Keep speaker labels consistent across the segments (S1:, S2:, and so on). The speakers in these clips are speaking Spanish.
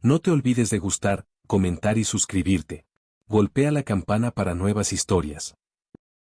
S1: No te olvides de gustar, comentar y suscribirte. Golpea la campana para nuevas historias.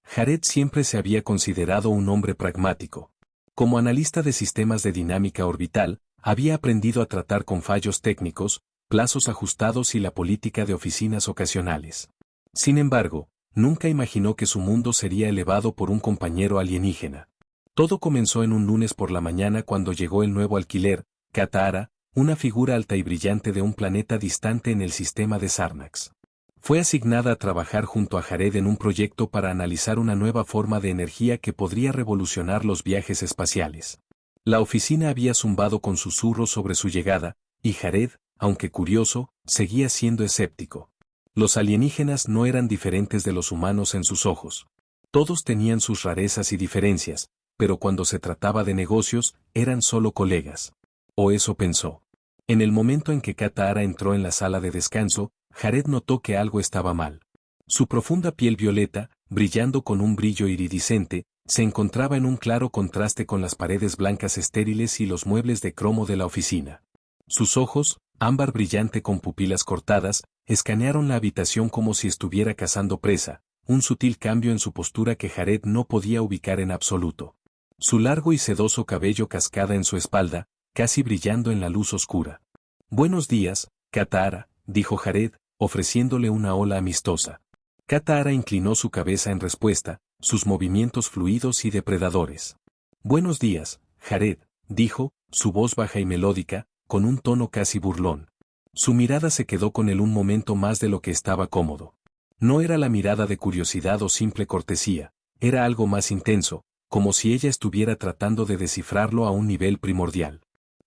S1: Jared siempre se había considerado un hombre pragmático. Como analista de sistemas de dinámica orbital, había aprendido a tratar con fallos técnicos, plazos ajustados y la política de oficinas ocasionales. Sin embargo, nunca imaginó que su mundo sería elevado por un compañero alienígena. Todo comenzó en un lunes por la mañana cuando llegó el nuevo alquiler, Katahara, una figura alta y brillante de un planeta distante en el sistema de Sarnax. Fue asignada a trabajar junto a Jared en un proyecto para analizar una nueva forma de energía que podría revolucionar los viajes espaciales. La oficina había zumbado con susurros sobre su llegada, y Jared, aunque curioso, seguía siendo escéptico. Los alienígenas no eran diferentes de los humanos en sus ojos. Todos tenían sus rarezas y diferencias, pero cuando se trataba de negocios, eran solo colegas. O eso pensó. En el momento en que Katahara entró en la sala de descanso, Jared notó que algo estaba mal. Su profunda piel violeta, brillando con un brillo iridiscente, se encontraba en un claro contraste con las paredes blancas estériles y los muebles de cromo de la oficina. Sus ojos, ámbar brillante con pupilas cortadas, escanearon la habitación como si estuviera cazando presa, un sutil cambio en su postura que Jared no podía ubicar en absoluto. Su largo y sedoso cabello cascada en su espalda, casi brillando en la luz oscura. «Buenos días, Katahara», dijo Jared, ofreciéndole una ola amistosa. Katahara inclinó su cabeza en respuesta, sus movimientos fluidos y depredadores. «Buenos días, Jared», dijo, su voz baja y melódica, con un tono casi burlón. Su mirada se quedó con él un momento más de lo que estaba cómodo. No era la mirada de curiosidad o simple cortesía, era algo más intenso, como si ella estuviera tratando de descifrarlo a un nivel primordial.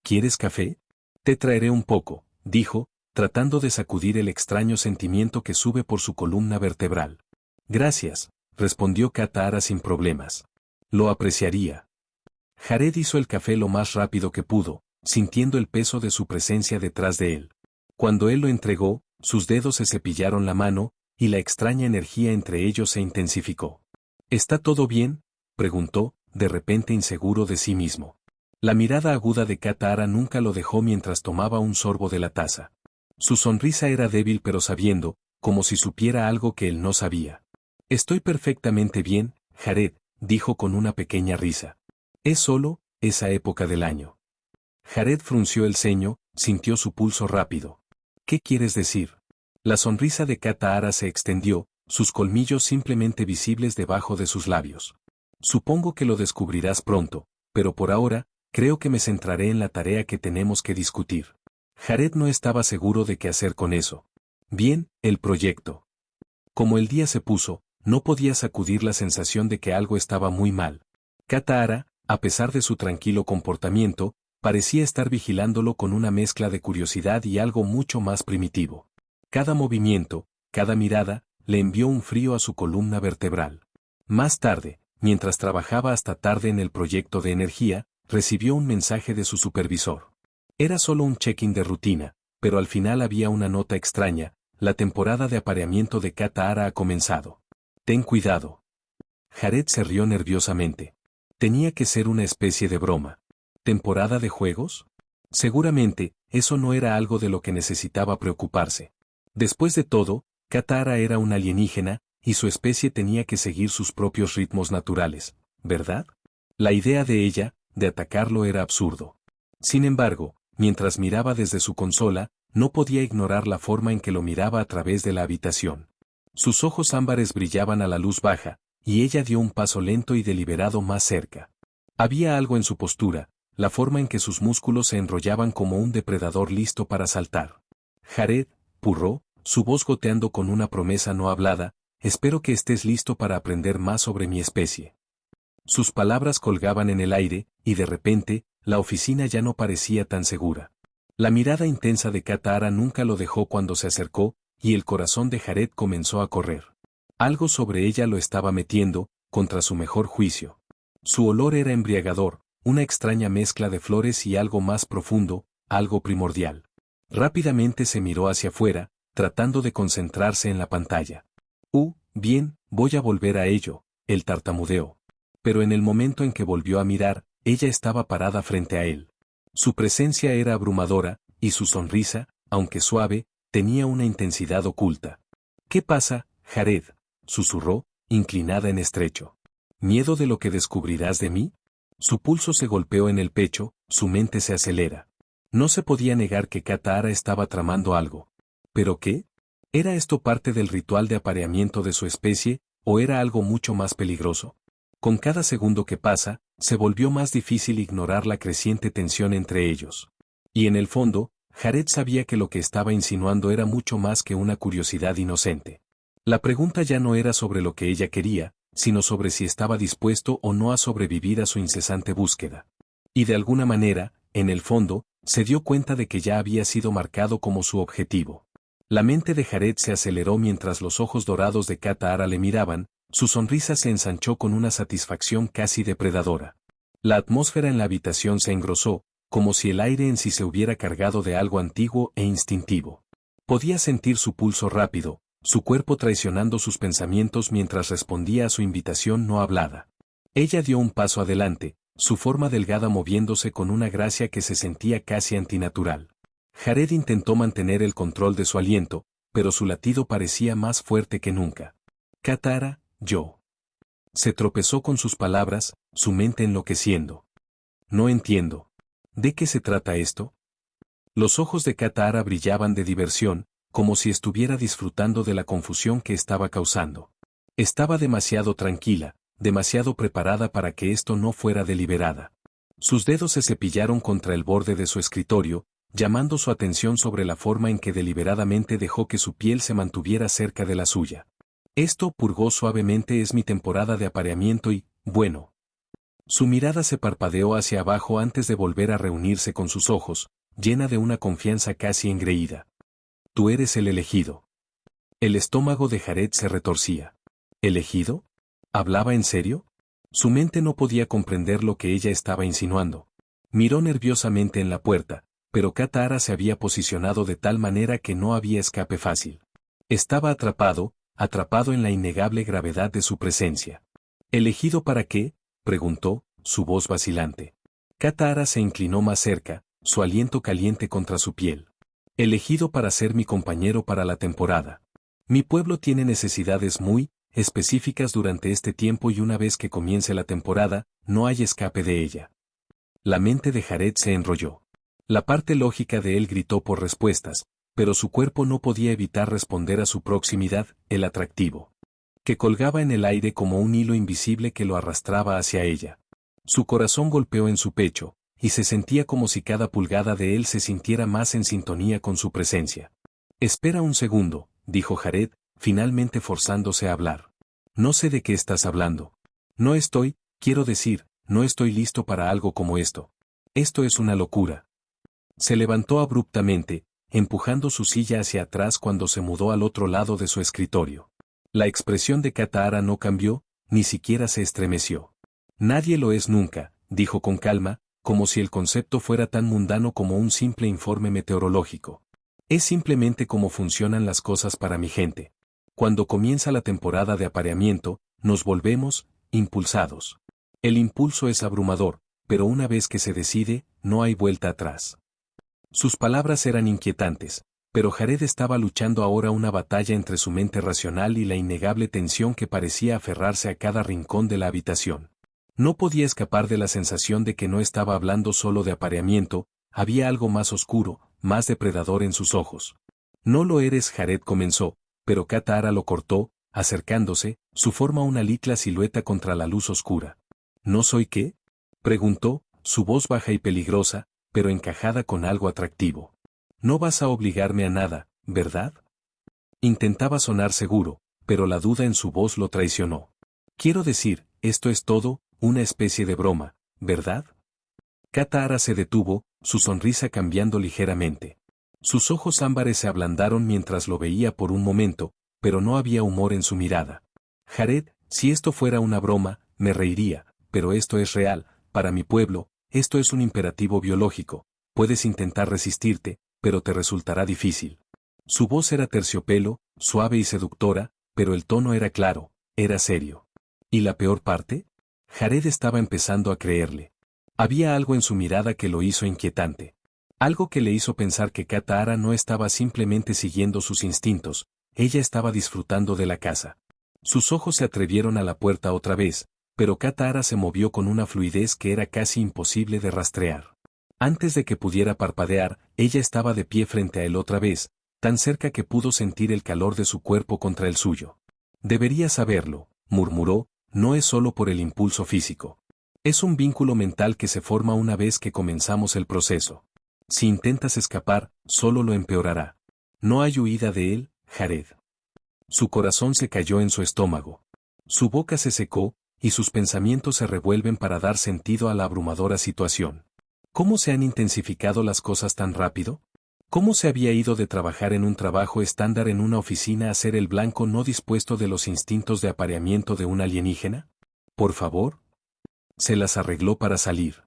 S1: «¿Quieres café? Te traeré un poco», dijo, tratando de sacudir el extraño sentimiento que sube por su columna vertebral. «Gracias», respondió Katahara sin problemas. «Lo apreciaría». Jared hizo el café lo más rápido que pudo, sintiendo el peso de su presencia detrás de él. Cuando él lo entregó, sus dedos se cepillaron la mano, y la extraña energía entre ellos se intensificó. «¿Está todo bien?», preguntó, de repente inseguro de sí mismo. La mirada aguda de Katahara nunca lo dejó mientras tomaba un sorbo de la taza. Su sonrisa era débil pero sabiendo, como si supiera algo que él no sabía. «Estoy perfectamente bien, Jared», dijo con una pequeña risa. «Es solo esa época del año». Jared frunció el ceño, sintió su pulso rápido. «¿Qué quieres decir?». La sonrisa de Katahara se extendió, sus colmillos simplemente visibles debajo de sus labios. «Supongo que lo descubrirás pronto, pero por ahora, creo que me centraré en la tarea que tenemos que discutir». Jared no estaba seguro de qué hacer con eso. Bien, el proyecto. Como el día se puso, no podía sacudir la sensación de que algo estaba muy mal. Katahara, a pesar de su tranquilo comportamiento, parecía estar vigilándolo con una mezcla de curiosidad y algo mucho más primitivo. Cada movimiento, cada mirada, le envió un frío a su columna vertebral. Más tarde, mientras trabajaba hasta tarde en el proyecto de energía, recibió un mensaje de su supervisor. Era solo un check-in de rutina, pero al final había una nota extraña: la temporada de apareamiento de Katahara ha comenzado. Ten cuidado. Jared se rió nerviosamente. Tenía que ser una especie de broma. ¿Temporada de juegos? Seguramente, eso no era algo de lo que necesitaba preocuparse. Después de todo, Katahara era un alienígena, y su especie tenía que seguir sus propios ritmos naturales, ¿verdad? La idea de ella, de atacarlo, era absurdo. Sin embargo, mientras miraba desde su consola, no podía ignorar la forma en que lo miraba a través de la habitación. Sus ojos ámbares brillaban a la luz baja, y ella dio un paso lento y deliberado más cerca. Había algo en su postura, la forma en que sus músculos se enrollaban como un depredador listo para saltar. «Jared», purró, su voz goteando con una promesa no hablada, «espero que estés listo para aprender más sobre mi especie». Sus palabras colgaban en el aire, y de repente, la oficina ya no parecía tan segura. La mirada intensa de Katahara nunca lo dejó cuando se acercó, y el corazón de Jared comenzó a correr. Algo sobre ella lo estaba metiendo, contra su mejor juicio. Su olor era embriagador, una extraña mezcla de flores y algo más profundo, algo primordial. Rápidamente se miró hacia afuera, tratando de concentrarse en la pantalla. Bien, voy a volver a ello», él tartamudeó. Pero en el momento en que volvió a mirar, ella estaba parada frente a él. Su presencia era abrumadora, y su sonrisa, aunque suave, tenía una intensidad oculta. ¿Qué pasa, Jared?, susurró, inclinada en estrecho. ¿Miedo de lo que descubrirás de mí? Su pulso se golpeó en el pecho, su mente se acelera. No se podía negar que Katara estaba tramando algo. ¿Pero qué? ¿Era esto parte del ritual de apareamiento de su especie, o era algo mucho más peligroso? Con cada segundo que pasa, se volvió más difícil ignorar la creciente tensión entre ellos. Y en el fondo, Jared sabía que lo que estaba insinuando era mucho más que una curiosidad inocente. La pregunta ya no era sobre lo que ella quería, sino sobre si estaba dispuesto o no a sobrevivir a su incesante búsqueda. Y de alguna manera, en el fondo, se dio cuenta de que ya había sido marcado como su objetivo. La mente de Jared se aceleró mientras los ojos dorados de Katara le miraban, su sonrisa se ensanchó con una satisfacción casi depredadora. La atmósfera en la habitación se engrosó, como si el aire en sí se hubiera cargado de algo antiguo e instintivo. Podía sentir su pulso rápido, su cuerpo traicionando sus pensamientos mientras respondía a su invitación no hablada. Ella dio un paso adelante, su forma delgada moviéndose con una gracia que se sentía casi antinatural. Jared intentó mantener el control de su aliento, pero su latido parecía más fuerte que nunca. Katara, yo. Se tropezó con sus palabras, su mente enloqueciendo. No entiendo. ¿De qué se trata esto? Los ojos de Katara brillaban de diversión, como si estuviera disfrutando de la confusión que estaba causando. Estaba demasiado tranquila, demasiado preparada para que esto no fuera deliberada. Sus dedos se cepillaron contra el borde de su escritorio, llamando su atención sobre la forma en que deliberadamente dejó que su piel se mantuviera cerca de la suya. Esto, purgó suavemente, es mi temporada de apareamiento y, bueno. Su mirada se parpadeó hacia abajo antes de volver a reunirse con sus ojos, llena de una confianza casi engreída. Tú eres el elegido. El estómago de Jared se retorcía. ¿Elegido? ¿Hablaba en serio? Su mente no podía comprender lo que ella estaba insinuando. Miró nerviosamente en la puerta, pero Katara se había posicionado de tal manera que no había escape fácil. Estaba atrapado en la innegable gravedad de su presencia. ¿Elegido para qué?, preguntó, su voz vacilante. Katara se inclinó más cerca, su aliento caliente contra su piel. Elegido para ser mi compañero para la temporada. Mi pueblo tiene necesidades muy específicas durante este tiempo y una vez que comience la temporada, no hay escape de ella. La mente de Jared se enrolló. La parte lógica de él gritó por respuestas, pero su cuerpo no podía evitar responder a su proximidad, el atractivo. Que colgaba en el aire como un hilo invisible que lo arrastraba hacia ella. Su corazón golpeó en su pecho, y se sentía como si cada pulgada de él se sintiera más en sintonía con su presencia. Espera un segundo, dijo Jared, finalmente forzándose a hablar. No sé de qué estás hablando. Quiero decir, no estoy listo para algo como esto. Esto es una locura. Se levantó abruptamente, empujando su silla hacia atrás cuando se mudó al otro lado de su escritorio. La expresión de Katara no cambió, ni siquiera se estremeció. Nadie lo es nunca, dijo con calma, como si el concepto fuera tan mundano como un simple informe meteorológico. Es simplemente cómo funcionan las cosas para mi gente. Cuando comienza la temporada de apareamiento, nos volvemos impulsados. El impulso es abrumador, pero una vez que se decide, no hay vuelta atrás. Sus palabras eran inquietantes, pero Jared estaba luchando ahora una batalla entre su mente racional y la innegable tensión que parecía aferrarse a cada rincón de la habitación. No podía escapar de la sensación de que no estaba hablando solo de apareamiento, había algo más oscuro, más depredador en sus ojos. No lo eres, Jared comenzó, pero Katara lo cortó, acercándose, su forma una litla silueta contra la luz oscura. ¿No soy qué?, preguntó, su voz baja y peligrosa, pero encajada con algo atractivo. No vas a obligarme a nada, ¿verdad? Intentaba sonar seguro, pero la duda en su voz lo traicionó. Quiero decir, esto es todo, una especie de broma, ¿verdad? Katara se detuvo, su sonrisa cambiando ligeramente. Sus ojos ámbares se ablandaron mientras lo veía por un momento, pero no había humor en su mirada. Jared, si esto fuera una broma, me reiría, pero esto es real, para mi pueblo, esto es un imperativo biológico, puedes intentar resistirte, pero te resultará difícil. Su voz era terciopelo, suave y seductora, pero el tono era claro, era serio. ¿Y la peor parte? Jared estaba empezando a creerle. Había algo en su mirada que lo hizo inquietante. Algo que le hizo pensar que Katahara no estaba simplemente siguiendo sus instintos, ella estaba disfrutando de la casa. Sus ojos se atrevieron a la puerta otra vez, pero Katahara se movió con una fluidez que era casi imposible de rastrear. Antes de que pudiera parpadear, ella estaba de pie frente a él otra vez, tan cerca que pudo sentir el calor de su cuerpo contra el suyo. Debería saberlo, murmuró, no es solo por el impulso físico. Es un vínculo mental que se forma una vez que comenzamos el proceso. Si intentas escapar, solo lo empeorará. No hay huida de él, Jared. Su corazón se cayó en su estómago. Su boca se secó, y sus pensamientos se revuelven para dar sentido a la abrumadora situación. ¿Cómo se han intensificado las cosas tan rápido? ¿Cómo se había ido de trabajar en un trabajo estándar en una oficina a ser el blanco no dispuesto de los instintos de apareamiento de un alienígena? Por favor. Se las arregló para salir.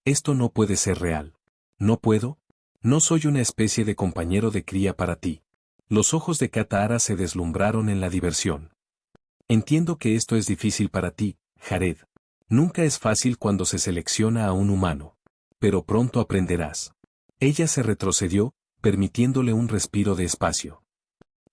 S1: Esto no puede ser real. ¿No puedo? No soy una especie de compañero de cría para ti. Los ojos de Katahara se deslumbraron en la diversión. Entiendo que esto es difícil para ti, Jared. Nunca es fácil cuando se selecciona a un humano. Pero pronto aprenderás. Ella se retrocedió, permitiéndole un respiro de espacio.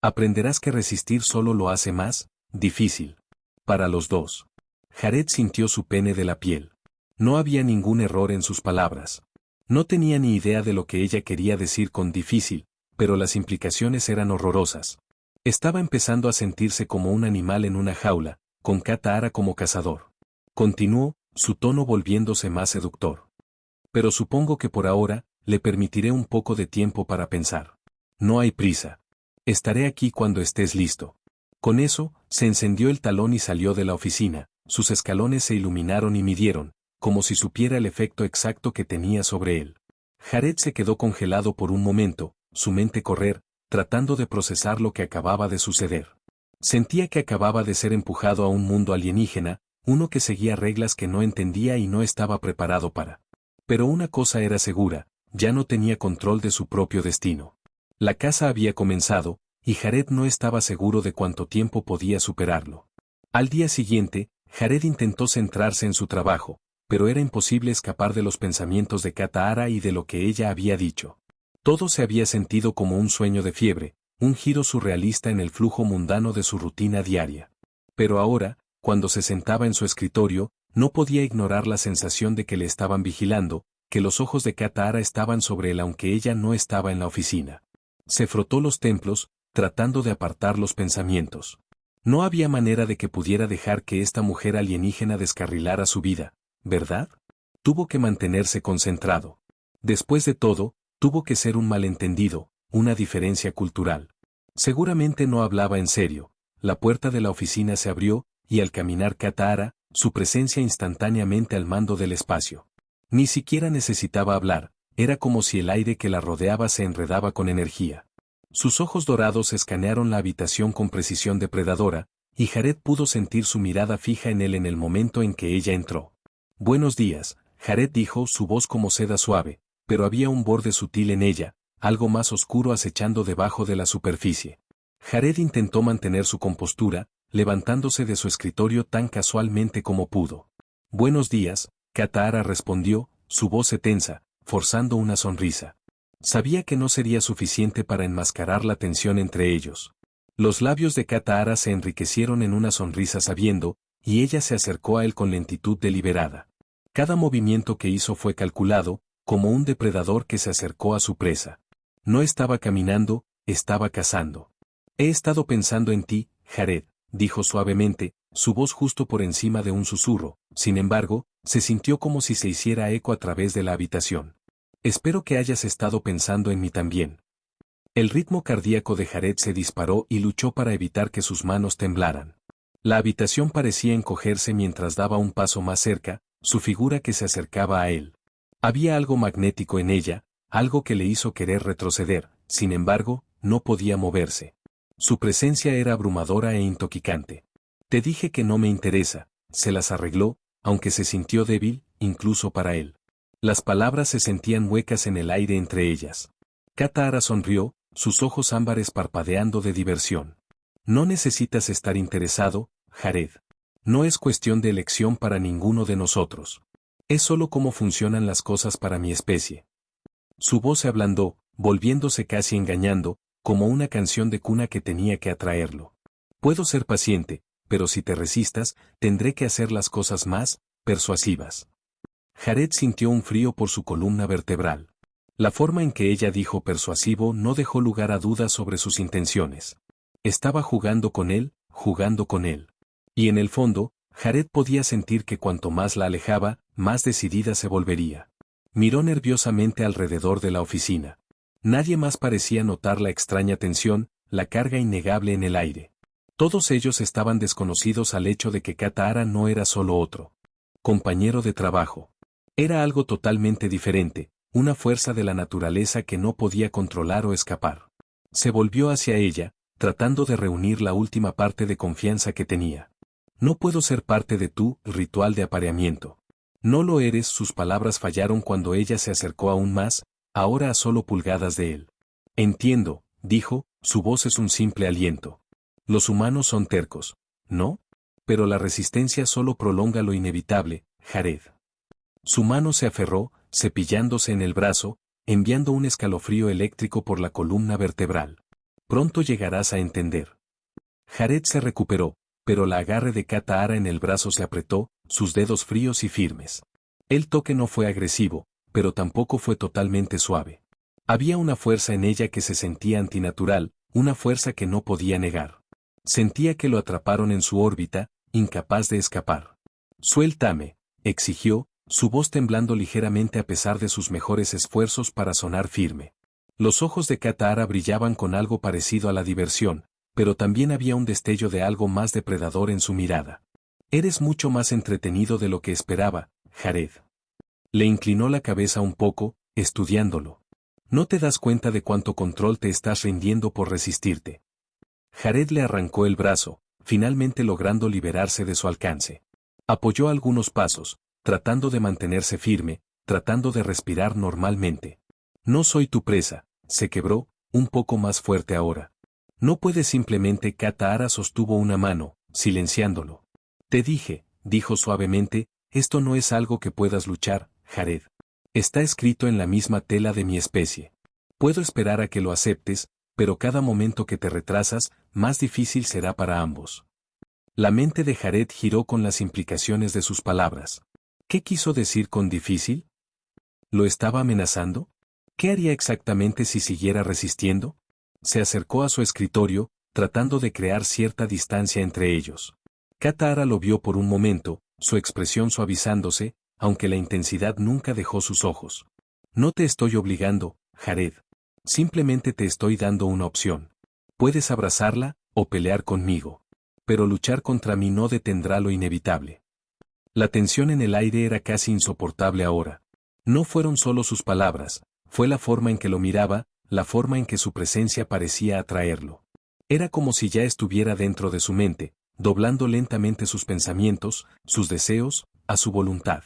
S1: Aprenderás que resistir solo lo hace más difícil. Para los dos. Jared sintió su pene de la piel. No había ningún error en sus palabras. No tenía ni idea de lo que ella quería decir con difícil, pero las implicaciones eran horrorosas. Estaba empezando a sentirse como un animal en una jaula, con Katahara como cazador. Continuó, su tono volviéndose más seductor. Pero supongo que por ahora, le permitiré un poco de tiempo para pensar. No hay prisa. Estaré aquí cuando estés listo. Con eso, se encendió el talón y salió de la oficina, sus escalones se iluminaron y midieron, como si supiera el efecto exacto que tenía sobre él. Jared se quedó congelado por un momento, su mente correr, tratando de procesar lo que acababa de suceder. Sentía que acababa de ser empujado a un mundo alienígena, uno que seguía reglas que no entendía y no estaba preparado para. Pero una cosa era segura, ya no tenía control de su propio destino. La caza había comenzado, y Jared no estaba seguro de cuánto tiempo podía superarlo. Al día siguiente, Jared intentó centrarse en su trabajo, pero era imposible escapar de los pensamientos de Katahara y de lo que ella había dicho. Todo se había sentido como un sueño de fiebre, un giro surrealista en el flujo mundano de su rutina diaria. Pero ahora, cuando se sentaba en su escritorio, no podía ignorar la sensación de que le estaban vigilando, que los ojos de Katahara estaban sobre él aunque ella no estaba en la oficina. Se frotó los templos, tratando de apartar los pensamientos. No había manera de que pudiera dejar que esta mujer alienígena descarrilara su vida, ¿verdad? Tuvo que mantenerse concentrado. Después de todo, tuvo que ser un malentendido, una diferencia cultural. Seguramente no hablaba en serio. La puerta de la oficina se abrió, y al caminar Katahara, su presencia instantáneamente al mando del espacio. Ni siquiera necesitaba hablar, era como si el aire que la rodeaba se enredaba con energía. Sus ojos dorados escanearon la habitación con precisión depredadora, y Jared pudo sentir su mirada fija en él en el momento en que ella entró. Buenos días, Jared dijo, su voz como seda suave, pero había un borde sutil en ella, algo más oscuro acechando debajo de la superficie. Jared intentó mantener su compostura, levantándose de su escritorio tan casualmente como pudo. Buenos días, Katahara respondió, su voz se tensa, forzando una sonrisa. Sabía que no sería suficiente para enmascarar la tensión entre ellos. Los labios de Katahara se enriquecieron en una sonrisa sabiendo, y ella se acercó a él con lentitud deliberada. Cada movimiento que hizo fue calculado, como un depredador que se acercó a su presa. No estaba caminando, estaba cazando. He estado pensando en ti, Jared, dijo suavemente, su voz justo por encima de un susurro, sin embargo, se sintió como si se hiciera eco a través de la habitación. Espero que hayas estado pensando en mí también. El ritmo cardíaco de Jared se disparó y luchó para evitar que sus manos temblaran. La habitación parecía encogerse mientras daba un paso más cerca, su figura que se acercaba a él. Había algo magnético en ella, algo que le hizo querer retroceder, sin embargo, no podía moverse. Su presencia era abrumadora e intoxicante. Te dije que no me interesa, se las arregló, aunque se sintió débil, incluso para él. Las palabras se sentían huecas en el aire entre ellas. Katahara sonrió, sus ojos ámbares parpadeando de diversión. No necesitas estar interesado, Jared. No es cuestión de elección para ninguno de nosotros. Es solo cómo funcionan las cosas para mi especie. Su voz se ablandó, volviéndose casi engañando, como una canción de cuna que tenía que atraerlo. Puedo ser paciente, pero si te resistas, tendré que hacer las cosas más persuasivas. Jared sintió un frío por su columna vertebral. La forma en que ella dijo persuasivo no dejó lugar a dudas sobre sus intenciones. Estaba jugando con él. Y en el fondo, Jared podía sentir que cuanto más la alejaba, más decidida se volvería. Miró nerviosamente alrededor de la oficina. Nadie más parecía notar la extraña tensión, la carga innegable en el aire. Todos ellos estaban desconocidos al hecho de que Katahara no era solo otro compañero de trabajo. Era algo totalmente diferente, una fuerza de la naturaleza que no podía controlar o escapar. Se volvió hacia ella, tratando de reunir la última parte de confianza que tenía. No puedo ser parte de tu ritual de apareamiento. No lo eres. Sus palabras fallaron cuando ella se acercó aún más, ahora a solo pulgadas de él. Entiendo, dijo, su voz es un simple aliento. Los humanos son tercos, ¿no? Pero la resistencia solo prolonga lo inevitable, Jared. Su mano se aferró, cepillándose en el brazo, enviando un escalofrío eléctrico por la columna vertebral. Pronto llegarás a entender. Jared se recuperó, pero la agarre de Katahara en el brazo se apretó, sus dedos fríos y firmes. El toque no fue agresivo, pero tampoco fue totalmente suave. Había una fuerza en ella que se sentía antinatural, una fuerza que no podía negar. Sentía que lo atraparon en su órbita, incapaz de escapar. Suéltame, exigió, su voz temblando ligeramente a pesar de sus mejores esfuerzos para sonar firme. Los ojos de Katahara brillaban con algo parecido a la diversión, pero también había un destello de algo más depredador en su mirada. Eres mucho más entretenido de lo que esperaba, Jared. Le inclinó la cabeza un poco, estudiándolo. No te das cuenta de cuánto control te estás rindiendo por resistirte. Jared le arrancó el brazo, finalmente logrando liberarse de su alcance. Apoyó algunos pasos, tratando de mantenerse firme, tratando de respirar normalmente. No soy tu presa, se quebró, un poco más fuerte ahora. No puedes simplemente. Katahara sostuvo una mano, silenciándolo. Te dije, dijo suavemente, esto no es algo que puedas luchar, Jared. Está escrito en la misma tela de mi especie. Puedo esperar a que lo aceptes, pero cada momento que te retrasas, más difícil será para ambos. La mente de Jared giró con las implicaciones de sus palabras. ¿Qué quiso decir con difícil? ¿Lo estaba amenazando? ¿Qué haría exactamente si siguiera resistiendo? Se acercó a su escritorio, tratando de crear cierta distancia entre ellos. Katahara lo vio por un momento, su expresión suavizándose, aunque la intensidad nunca dejó sus ojos. No te estoy obligando, Jared. Simplemente te estoy dando una opción. Puedes abrazarla, o pelear conmigo. Pero luchar contra mí no detendrá lo inevitable. La tensión en el aire era casi insoportable ahora. No fueron solo sus palabras, fue la forma en que lo miraba, la forma en que su presencia parecía atraerlo. Era como si ya estuviera dentro de su mente, doblando lentamente sus pensamientos, sus deseos, a su voluntad.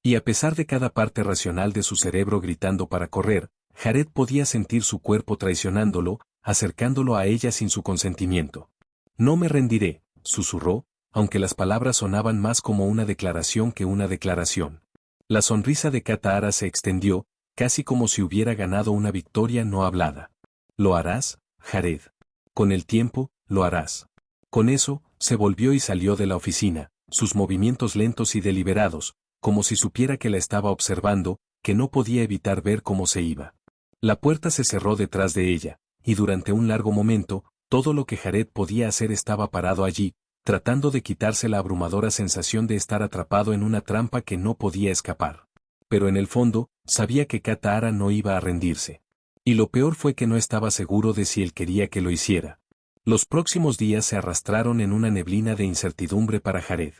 S1: Y a pesar de cada parte racional de su cerebro gritando para correr, Jared podía sentir su cuerpo traicionándolo, acercándolo a ella sin su consentimiento. No me rendiré, susurró, aunque las palabras sonaban más como una declaración que una declaración. La sonrisa de Katahara se extendió, casi como si hubiera ganado una victoria no hablada. ¿Lo harás, Jared? Con el tiempo, lo harás. Con eso, se volvió y salió de la oficina, sus movimientos lentos y deliberados, como si supiera que la estaba observando, que no podía evitar ver cómo se iba. La puerta se cerró detrás de ella, y durante un largo momento, todo lo que Jared podía hacer estaba parado allí, tratando de quitarse la abrumadora sensación de estar atrapado en una trampa que no podía escapar. Pero en el fondo, sabía que Katahara no iba a rendirse. Y lo peor fue que no estaba seguro de si él quería que lo hiciera. Los próximos días se arrastraron en una neblina de incertidumbre para Jared.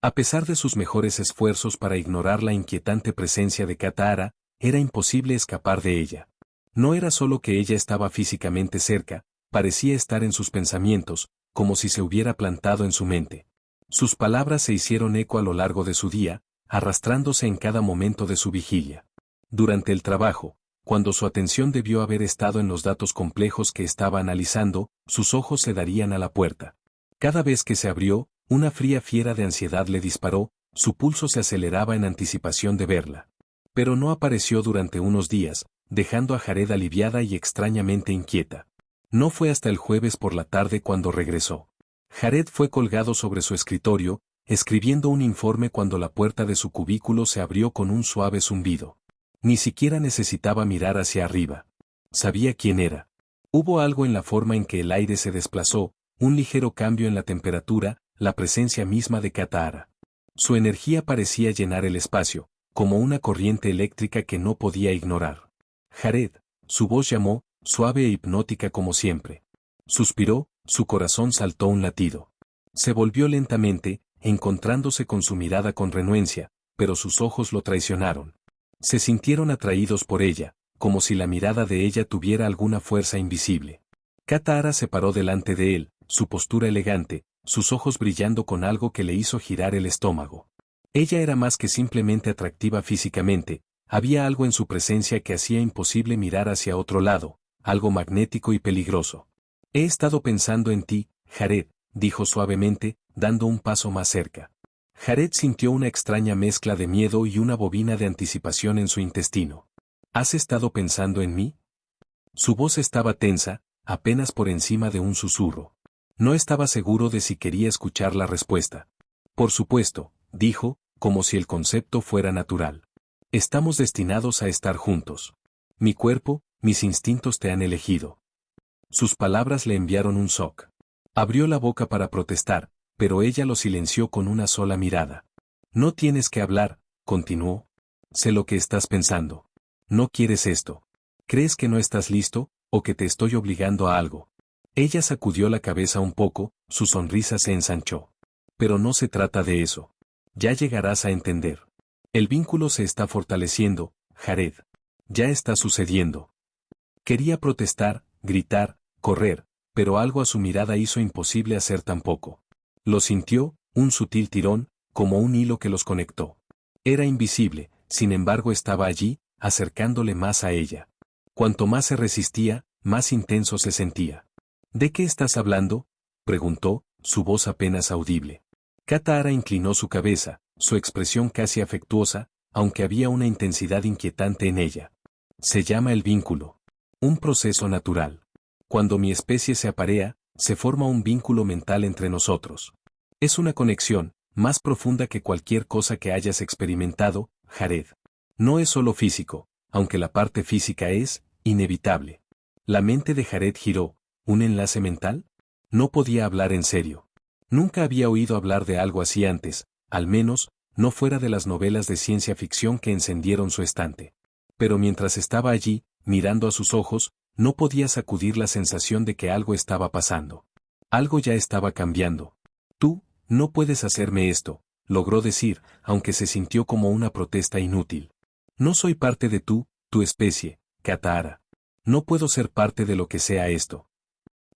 S1: A pesar de sus mejores esfuerzos para ignorar la inquietante presencia de Katahara, era imposible escapar de ella. No era solo que ella estaba físicamente cerca, parecía estar en sus pensamientos, como si se hubiera plantado en su mente. Sus palabras se hicieron eco a lo largo de su día, arrastrándose en cada momento de su vigilia. Durante el trabajo, cuando su atención debió haber estado en los datos complejos que estaba analizando, sus ojos se darían a la puerta. Cada vez que se abrió, una fría fiera de ansiedad le disparó, su pulso se aceleraba en anticipación de verla. Pero no apareció durante unos días, dejando a Jared aliviada y extrañamente inquieta. No fue hasta el jueves por la tarde cuando regresó. Jared fue colgado sobre su escritorio, escribiendo un informe cuando la puerta de su cubículo se abrió con un suave zumbido. Ni siquiera necesitaba mirar hacia arriba. Sabía quién era. Hubo algo en la forma en que el aire se desplazó, un ligero cambio en la temperatura, la presencia misma de Katahara. Su energía parecía llenar el espacio, como una corriente eléctrica que no podía ignorar. Jared, su voz llamó, suave e hipnótica como siempre. Suspiró, su corazón saltó un latido. Se volvió lentamente, encontrándose con su mirada con renuencia, pero sus ojos lo traicionaron. Se sintieron atraídos por ella, como si la mirada de ella tuviera alguna fuerza invisible. Katahara se paró delante de él, su postura elegante, sus ojos brillando con algo que le hizo girar el estómago. Ella era más que simplemente atractiva físicamente, había algo en su presencia que hacía imposible mirar hacia otro lado, algo magnético y peligroso. He estado pensando en ti, Jared, dijo suavemente, dando un paso más cerca. Jared sintió una extraña mezcla de miedo y una bobina de anticipación en su intestino. ¿Has estado pensando en mí? Su voz estaba tensa, apenas por encima de un susurro. No estaba seguro de si quería escuchar la respuesta. Por supuesto, dijo, como si el concepto fuera natural. Estamos destinados a estar juntos. Mi cuerpo, mis instintos te han elegido. Sus palabras le enviaron un shock. Abrió la boca para protestar, pero ella lo silenció con una sola mirada. No tienes que hablar, continuó. Sé lo que estás pensando. No quieres esto. ¿Crees que no estás listo, o que te estoy obligando a algo? Ella sacudió la cabeza un poco, su sonrisa se ensanchó. Pero no se trata de eso. Ya llegarás a entender. El vínculo se está fortaleciendo, Jared. Ya está sucediendo. Quería protestar, gritar, correr, pero algo a su mirada hizo imposible hacer tan poco. Lo sintió, un sutil tirón, como un hilo que los conectó. Era invisible, sin embargo estaba allí, acercándole más a ella. Cuanto más se resistía, más intenso se sentía. ¿De qué estás hablando?, preguntó, su voz apenas audible. Katahara inclinó su cabeza, su expresión casi afectuosa, aunque había una intensidad inquietante en ella. Se llama el vínculo. Un proceso natural. Cuando mi especie se aparea, se forma un vínculo mental entre nosotros. Es una conexión, más profunda que cualquier cosa que hayas experimentado, Jared. No es solo físico, aunque la parte física es, inevitable. La mente de Jared giró. ¿Un enlace mental? No podía hablar en serio. Nunca había oído hablar de algo así antes, al menos, no fuera de las novelas de ciencia ficción que encendieron su estante. Pero mientras estaba allí, mirando a sus ojos, no podía sacudir la sensación de que algo estaba pasando. Algo ya estaba cambiando. Tú, no puedes hacerme esto, logró decir, aunque se sintió como una protesta inútil. No soy parte de tu especie, Katahara. No puedo ser parte de lo que sea esto.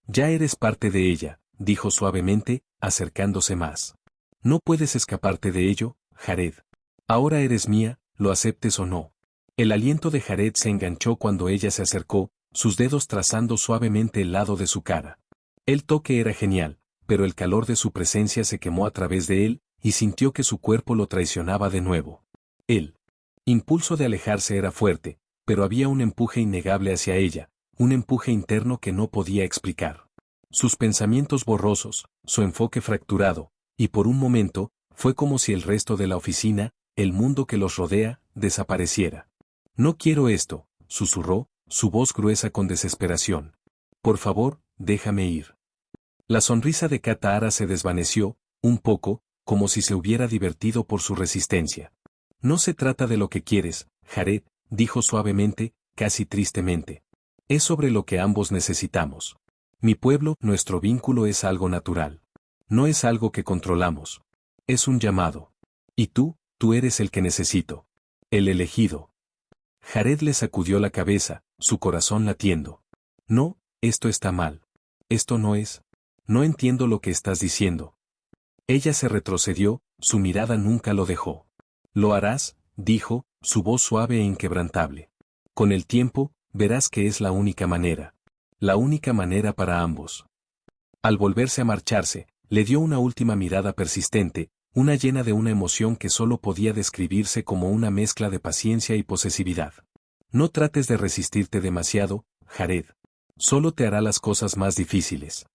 S1: Ya eres parte de ella, dijo suavemente, acercándose más. No puedes escaparte de ello, Jared. Ahora eres mía, lo aceptes o no. El aliento de Jared se enganchó cuando ella se acercó, sus dedos trazando suavemente el lado de su cara. El toque era genial, pero el calor de su presencia se quemó a través de él, y sintió que su cuerpo lo traicionaba de nuevo. El impulso de alejarse era fuerte, pero había un empuje innegable hacia ella, un empuje interno que no podía explicar. Sus pensamientos borrosos, su enfoque fracturado, y por un momento, fue como si el resto de la oficina, el mundo que los rodea, desapareciera. No quiero esto, susurró, su voz gruesa con desesperación. Por favor, déjame ir. La sonrisa de Katahara se desvaneció, un poco, como si se hubiera divertido por su resistencia. No se trata de lo que quieres, Jared, dijo suavemente, casi tristemente. Es sobre lo que ambos necesitamos. Mi pueblo, nuestro vínculo es algo natural. No es algo que controlamos. Es un llamado. Y tú eres el que necesito. El elegido. Jared le sacudió la cabeza, su corazón latiendo. No, esto está mal. Esto no es. No entiendo lo que estás diciendo. Ella se retrocedió, su mirada nunca lo dejó. Lo harás, dijo, su voz suave e inquebrantable. Con el tiempo, verás que es la única manera. La única manera para ambos. Al volverse a marcharse, le dio una última mirada persistente, una llena de una emoción que solo podía describirse como una mezcla de paciencia y posesividad. No trates de resistirte demasiado, Jared. Solo te hará las cosas más difíciles.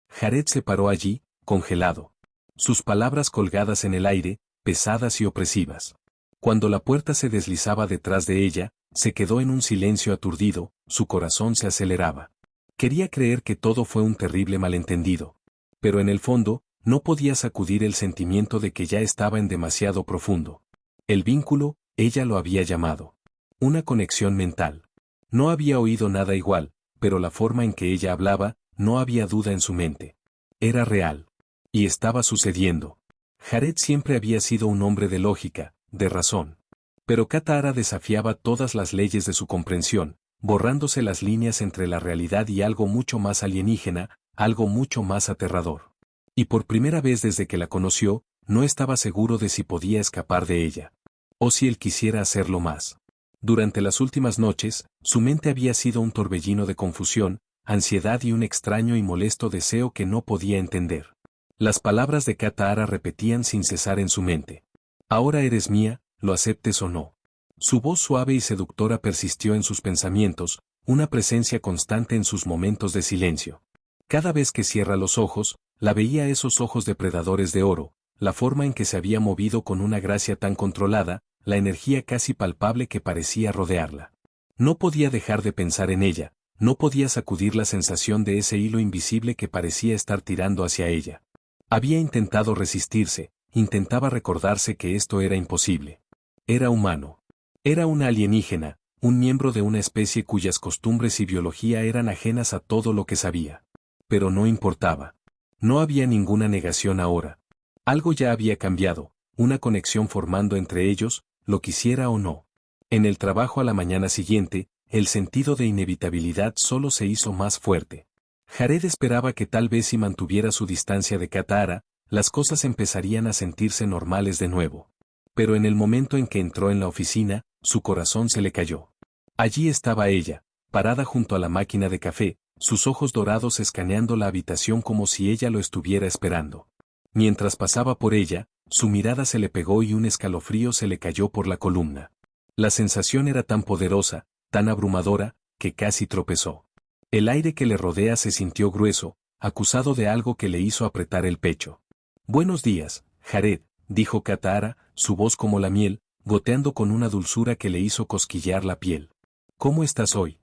S1: Jared se paró allí, congelado. Sus palabras colgadas en el aire, pesadas y opresivas. Cuando la puerta se deslizaba detrás de ella, se quedó en un silencio aturdido, su corazón se aceleraba. Quería creer que todo fue un terrible malentendido. Pero en el fondo, no podía sacudir el sentimiento de que ya estaba en demasiado profundo. El vínculo, ella lo había llamado. Una conexión mental. No había oído nada igual, pero la forma en que ella hablaba, no había duda en su mente. Era real. Y estaba sucediendo. Jared siempre había sido un hombre de lógica, de razón. Pero Katara desafiaba todas las leyes de su comprensión, borrándose las líneas entre la realidad y algo mucho más alienígena, algo mucho más aterrador. Y por primera vez desde que la conoció, no estaba seguro de si podía escapar de ella. O si él quisiera hacerlo más. Durante las últimas noches, su mente había sido un torbellino de confusión, ansiedad y un extraño y molesto deseo que no podía entender. Las palabras de Katara repetían sin cesar en su mente. Ahora eres mía, lo aceptes o no. Su voz suave y seductora persistió en sus pensamientos, una presencia constante en sus momentos de silencio. Cada vez que cierra los ojos, la veía esos ojos depredadores de oro, la forma en que se había movido con una gracia tan controlada, la energía casi palpable que parecía rodearla. No podía dejar de pensar en ella, no podía sacudir la sensación de ese hilo invisible que parecía estar tirando hacia ella. Había intentado resistirse, intentaba recordarse que esto era imposible. Era humano. Era una alienígena, un miembro de una especie cuyas costumbres y biología eran ajenas a todo lo que sabía. Pero no importaba. No había ninguna negación ahora. Algo ya había cambiado, una conexión formando entre ellos, lo quisiera o no. En el trabajo a la mañana siguiente, el sentido de inevitabilidad solo se hizo más fuerte. Jared esperaba que tal vez si mantuviera su distancia de Katara, las cosas empezarían a sentirse normales de nuevo. Pero en el momento en que entró en la oficina, su corazón se le cayó. Allí estaba ella, parada junto a la máquina de café, sus ojos dorados escaneando la habitación como si ella lo estuviera esperando. Mientras pasaba por ella, su mirada se le pegó y un escalofrío se le cayó por la columna. La sensación era tan poderosa, tan abrumadora, que casi tropezó. El aire que le rodea se sintió grueso, acusado de algo que le hizo apretar el pecho. «Buenos días, Jared», dijo Katara, su voz como la miel, goteando con una dulzura que le hizo cosquillear la piel. «¿Cómo estás hoy?».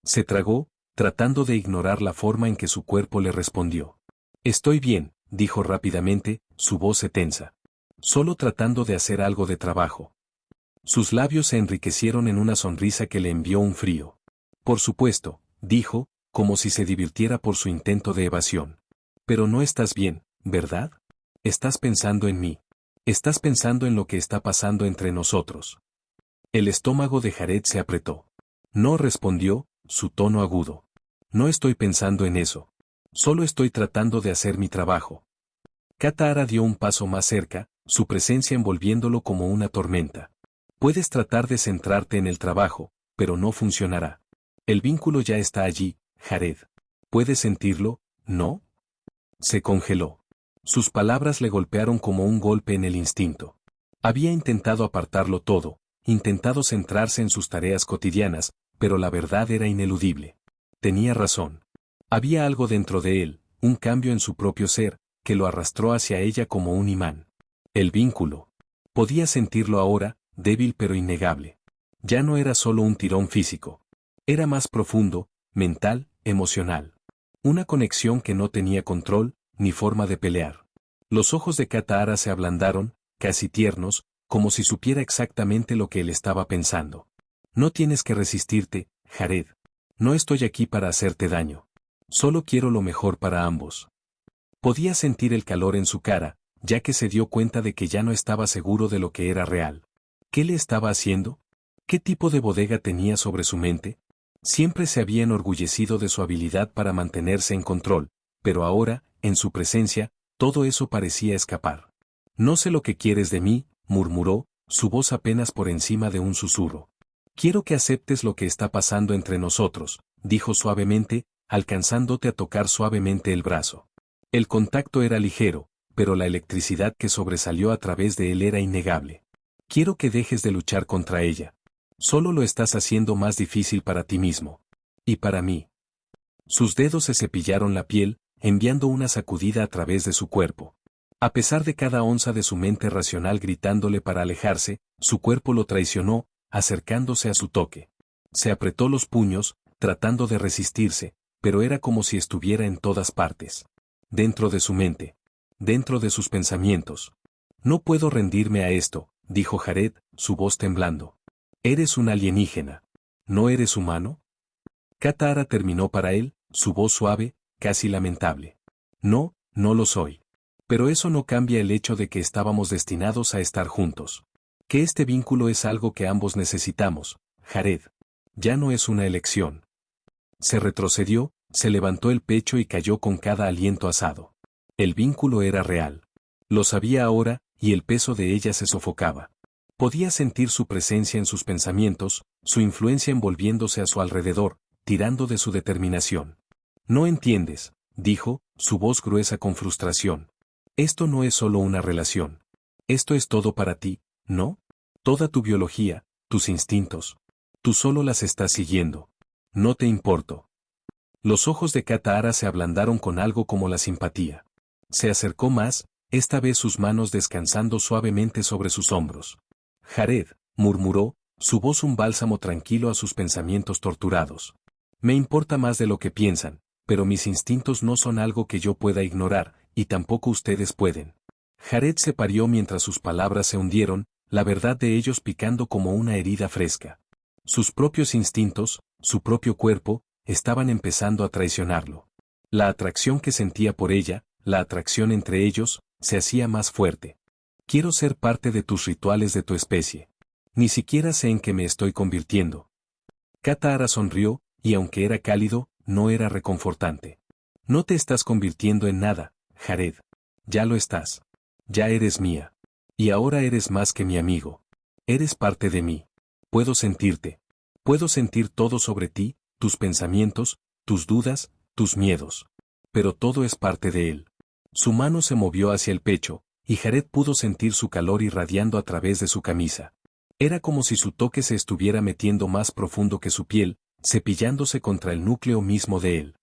S1: Se tragó, tratando de ignorar la forma en que su cuerpo le respondió. «Estoy bien», dijo rápidamente, su voz se tensa. «Solo tratando de hacer algo de trabajo». Sus labios se enriquecieron en una sonrisa que le envió un frío. «Por supuesto», dijo, como si se divirtiera por su intento de evasión. «Pero no estás bien, ¿verdad? Estás pensando en mí. Estás pensando en lo que está pasando entre nosotros». El estómago de Jared se apretó. «No», respondió, su tono agudo. «No estoy pensando en eso. Solo estoy tratando de hacer mi trabajo». Katara dio un paso más cerca, su presencia envolviéndolo como una tormenta. «Puedes tratar de centrarte en el trabajo, pero no funcionará. El vínculo ya está allí, Jared. ¿Puedes sentirlo, no?». Se congeló. Sus palabras le golpearon como un golpe en el instinto. Había intentado apartarlo todo, intentado centrarse en sus tareas cotidianas, pero la verdad era ineludible. Tenía razón. Había algo dentro de él, un cambio en su propio ser, que lo arrastró hacia ella como un imán. El vínculo. Podía sentirlo ahora, débil pero innegable. Ya no era solo un tirón físico. Era más profundo, mental, emocional. Una conexión que no tenía control, ni forma de pelear. Los ojos de Katara se ablandaron, casi tiernos, como si supiera exactamente lo que él estaba pensando. «No tienes que resistirte, Jared. No estoy aquí para hacerte daño. Solo quiero lo mejor para ambos». Podía sentir el calor en su cara, ya que se dio cuenta de que ya no estaba seguro de lo que era real. ¿Qué le estaba haciendo? ¿Qué tipo de bodega tenía sobre su mente? Siempre se había enorgullecido de su habilidad para mantenerse en control, pero ahora, en su presencia, todo eso parecía escapar. «No sé lo que quieres de mí», murmuró, su voz apenas por encima de un susurro. «Quiero que aceptes lo que está pasando entre nosotros», dijo suavemente, alcanzándote a tocar suavemente el brazo. El contacto era ligero, pero la electricidad que sobresalió a través de él era innegable. «Quiero que dejes de luchar contra ella. Solo lo estás haciendo más difícil para ti mismo. Y para mí. Sus dedos se cepillaron la piel, enviando una sacudida a través de su cuerpo. A pesar de cada onza de su mente racional gritándole para alejarse, su cuerpo lo traicionó, acercándose a su toque. Se apretó los puños, tratando de resistirse, pero era como si estuviera en todas partes. Dentro de su mente. Dentro de sus pensamientos. No puedo rendirme a esto, dijo Jared, su voz temblando. Eres un alienígena. ¿No eres humano? Katara terminó para él, su voz suave, casi lamentable. No, no lo soy. Pero eso no cambia el hecho de que estábamos destinados a estar juntos. Que este vínculo es algo que ambos necesitamos, Jared. Ya no es una elección. Se retrocedió, se levantó el pecho y cayó con cada aliento asado. El vínculo era real. Lo sabía ahora, y el peso de ella se sofocaba. Podía sentir su presencia en sus pensamientos, su influencia envolviéndose a su alrededor, tirando de su determinación. No entiendes, dijo, su voz gruesa con frustración. Esto no es solo una relación. Esto es todo para ti, ¿no? Toda tu biología, tus instintos. Tú solo las estás siguiendo. No te importo. Los ojos de Katara se ablandaron con algo como la simpatía. Se acercó más, esta vez sus manos descansando suavemente sobre sus hombros. Jared, murmuró, su voz un bálsamo tranquilo a sus pensamientos torturados. Me importa más de lo que piensan, pero mis instintos no son algo que yo pueda ignorar, y tampoco ustedes pueden. Jared se parió mientras sus palabras se hundieron, la verdad de ellos picando como una herida fresca. Sus propios instintos, su propio cuerpo, estaban empezando a traicionarlo. La atracción que sentía por ella, la atracción entre ellos, se hacía más fuerte. Quiero ser parte de tus rituales de tu especie. Ni siquiera sé en qué me estoy convirtiendo. Katara sonrió, y aunque era cálido, no era reconfortante. No te estás convirtiendo en nada, Jared. Ya lo estás. Ya eres mía. Y ahora eres más que mi amigo. Eres parte de mí. Puedo sentirte. Puedo sentir todo sobre ti, tus pensamientos, tus dudas, tus miedos. Pero todo es parte de él. Su mano se movió hacia el pecho, y Jared pudo sentir su calor irradiando a través de su camisa. Era como si su toque se estuviera metiendo más profundo que su piel, cepillándose contra el núcleo mismo de él.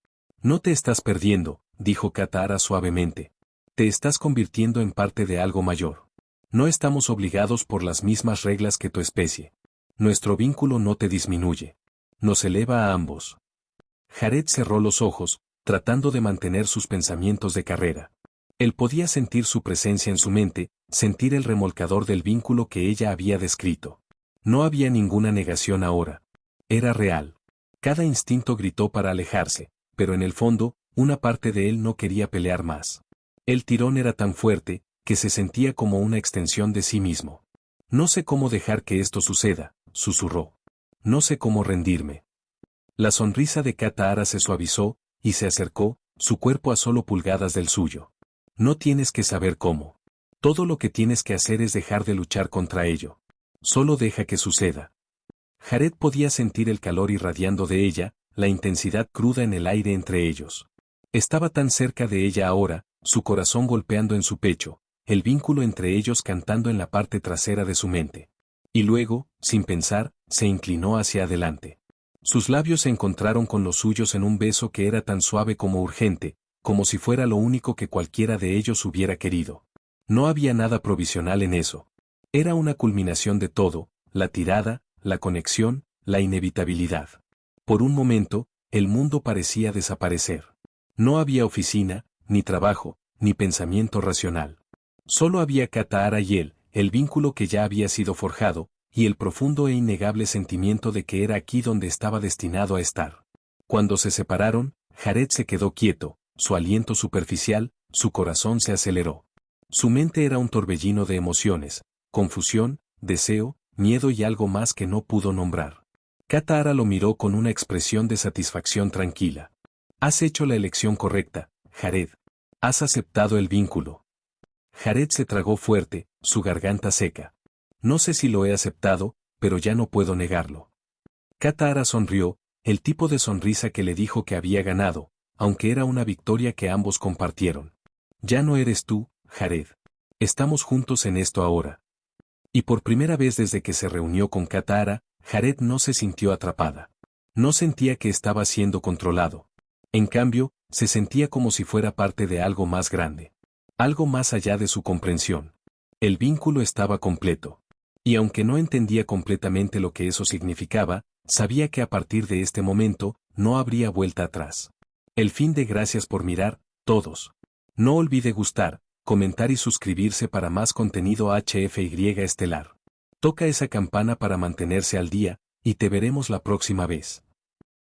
S1: No te estás perdiendo, dijo Katara suavemente. Te estás convirtiendo en parte de algo mayor. No estamos obligados por las mismas reglas que tu especie. Nuestro vínculo no te disminuye. Nos eleva a ambos. Jared cerró los ojos, tratando de mantener sus pensamientos de carrera. Él podía sentir su presencia en su mente, sentir el remolcador del vínculo que ella había descrito. No había ninguna negación ahora. Era real. Cada instinto gritó para alejarse, pero en el fondo, una parte de él no quería pelear más. El tirón era tan fuerte, que se sentía como una extensión de sí mismo. No sé cómo dejar que esto suceda, susurró. No sé cómo rendirme. La sonrisa de Katara se suavizó, y se acercó, su cuerpo a solo pulgadas del suyo. No tienes que saber cómo. Todo lo que tienes que hacer es dejar de luchar contra ello. Solo deja que suceda. Jared podía sentir el calor irradiando de ella, la intensidad cruda en el aire entre ellos. Estaba tan cerca de ella ahora, su corazón golpeando en su pecho, el vínculo entre ellos cantando en la parte trasera de su mente. Y luego, sin pensar, se inclinó hacia adelante. Sus labios se encontraron con los suyos en un beso que era tan suave como urgente, como si fuera lo único que cualquiera de ellos hubiera querido. No había nada provisional en eso. Era una culminación de todo, la tirada, la conexión, la inevitabilidad. Por un momento, el mundo parecía desaparecer. No había oficina, ni trabajo, ni pensamiento racional. Solo había Katara y él, el vínculo que ya había sido forjado, y el profundo e innegable sentimiento de que era aquí donde estaba destinado a estar. Cuando se separaron, Jared se quedó quieto, su aliento superficial, su corazón se aceleró. Su mente era un torbellino de emociones, confusión, deseo, miedo y algo más que no pudo nombrar. Katara lo miró con una expresión de satisfacción tranquila. Has hecho la elección correcta, Jared. Has aceptado el vínculo. Jared se tragó fuerte, su garganta seca. No sé si lo he aceptado, pero ya no puedo negarlo. Katara sonrió, el tipo de sonrisa que le dijo que había ganado, aunque era una victoria que ambos compartieron. Ya no eres tú, Jared. Estamos juntos en esto ahora. Y por primera vez desde que se reunió con Katara, Jared no se sintió atrapada. No sentía que estaba siendo controlado. En cambio, se sentía como si fuera parte de algo más grande. Algo más allá de su comprensión. El vínculo estaba completo. Y aunque no entendía completamente lo que eso significaba, sabía que a partir de este momento, no habría vuelta atrás. El fin de gracias por mirar, todos. No olvide gustar, comentar y suscribirse para más contenido HFY Estelar. Toca esa campana para mantenerse al día, y te veremos la próxima vez.